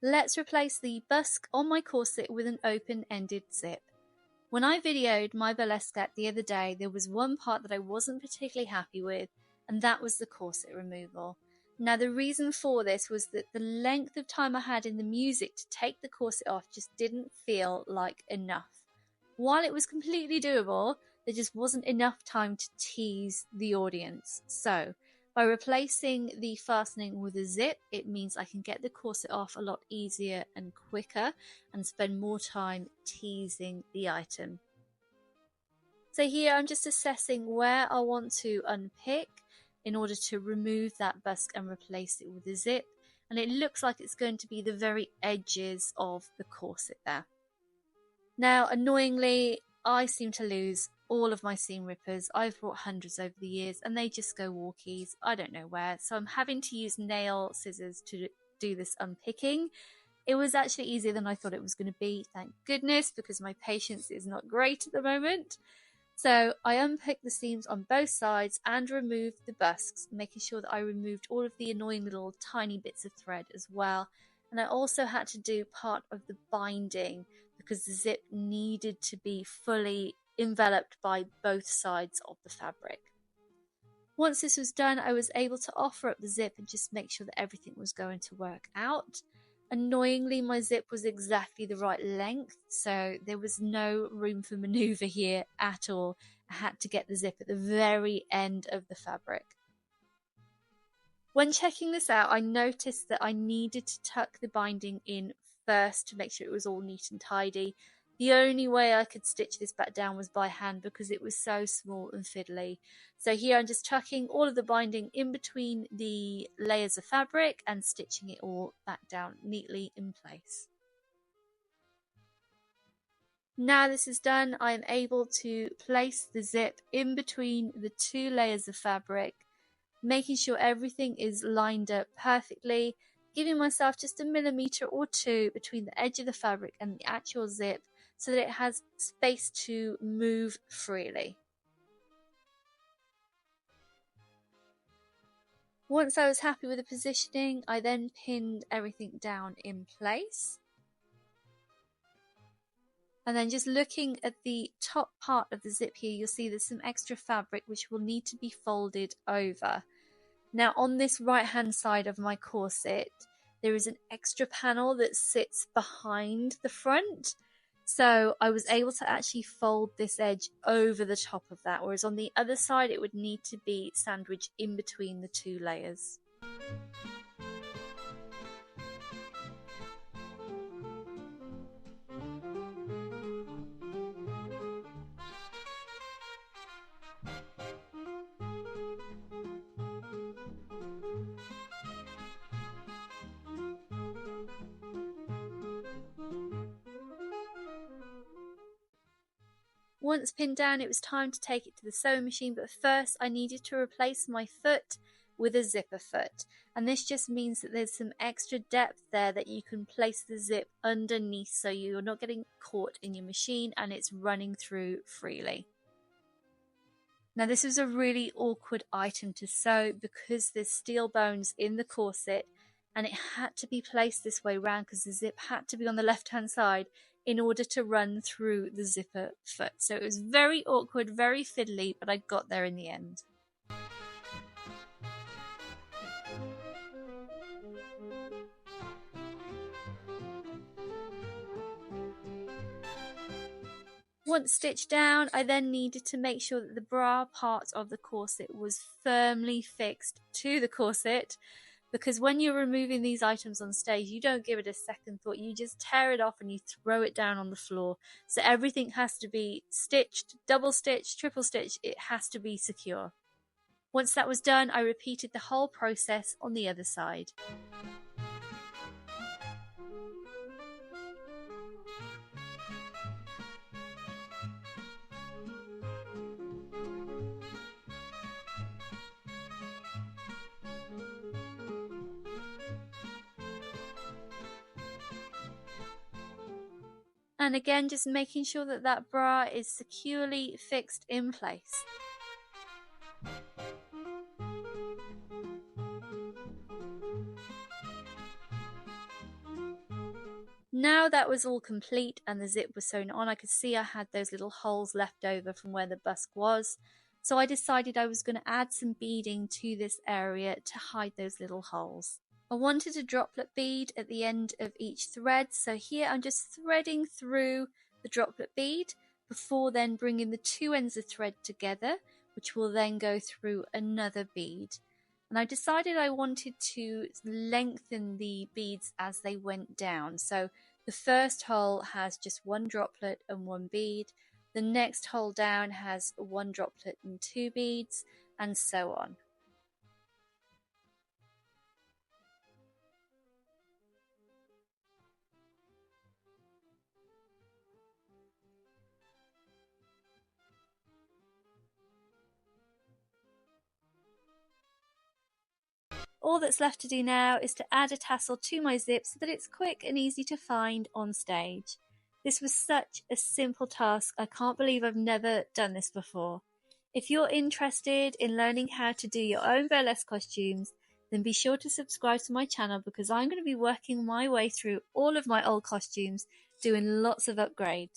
Let's replace the busk on my corset with an open-ended zip. When I videoed my burlesque act the other day, there was one part that I wasn't particularly happy with, and that was the corset removal. Now, the reason for this was that the length of time I had in the music to take the corset off just didn't feel like enough. While it was completely doable, there just wasn't enough time to tease the audience. So, by replacing the fastening with a zip, it means I can get the corset off a lot easier and quicker and spend more time teasing the item. So here I'm just assessing where I want to unpick in order to remove that busk and replace it with a zip, and it looks like it's going to be the very edges of the corset there. Now, annoyingly, I seem to lose all of my seam rippers. I've bought hundreds over the years and they just go walkies. I don't know where. So I'm having to use nail scissors to do this unpicking. It was actually easier than I thought it was going to be, thank goodness, because my patience is not great at the moment. So I unpicked the seams on both sides and removed the busks, making sure that I removed all of the annoying little tiny bits of thread as well. And I also had to do part of the binding because the zip needed to be fully enveloped by both sides of the fabric. Once this was done, I was able to offer up the zip and just make sure that everything was going to work out. Annoyingly, my zip was exactly the right length, so there was no room for maneuver here at all. I had to get the zip at the very end of the fabric. When checking this out, I noticed that I needed to tuck the binding in first to make sure it was all neat and tidy. The only way I could stitch this back down was by hand because it was so small and fiddly. So here I'm just tucking all of the binding in between the layers of fabric and stitching it all back down neatly in place. Now this is done, I am able to place the zip in between the two layers of fabric, making sure everything is lined up perfectly, giving myself just a millimetre or two between the edge of the fabric and the actual zip so that it has space to move freely. Once I was happy with the positioning, I then pinned everything down in place. And then just looking at the top part of the zip here, you'll see there's some extra fabric which will need to be folded over. Now on this right hand side of my corset, there is an extra panel that sits behind the front. So I was able to actually fold this edge over the top of that, whereas on the other side it would need to be sandwiched in between the two layers. Once pinned down, it was time to take it to the sewing machine, but first I needed to replace my foot with a zipper foot, and this just means that there's some extra depth there that you can place the zip underneath so you're not getting caught in your machine and it's running through freely. Now this is a really awkward item to sew because there's steel bones in the corset and it had to be placed this way round because the zip had to be on the left hand side in order to run through the zipper foot. So it was very awkward, very fiddly, but I got there in the end. Once stitched down, I then needed to make sure that the bra part of the corset was firmly fixed to the corset, because when you're removing these items on stage, you don't give it a second thought. You just tear it off and you throw it down on the floor. So everything has to be stitched, double stitched, triple stitched. It has to be secure. Once that was done, I repeated the whole process on the other side. And again, just making sure that that bra is securely fixed in place. Now that was all complete and the zip was sewn on, I could see I had those little holes left over from where the busk was. So I decided I was going to add some beading to this area to hide those little holes. I wanted a droplet bead at the end of each thread, so here I'm just threading through the droplet bead before then bringing the two ends of thread together, which will then go through another bead. And I decided I wanted to lengthen the beads as they went down. So the first hole has just one droplet and one bead. The next hole down has one droplet and two beads, and so on. All that's left to do now is to add a tassel to my zip so that it's quick and easy to find on stage. This was such a simple task, I can't believe I've never done this before. If you're interested in learning how to do your own burlesque costumes, then be sure to subscribe to my channel because I'm going to be working my way through all of my old costumes, doing lots of upgrades.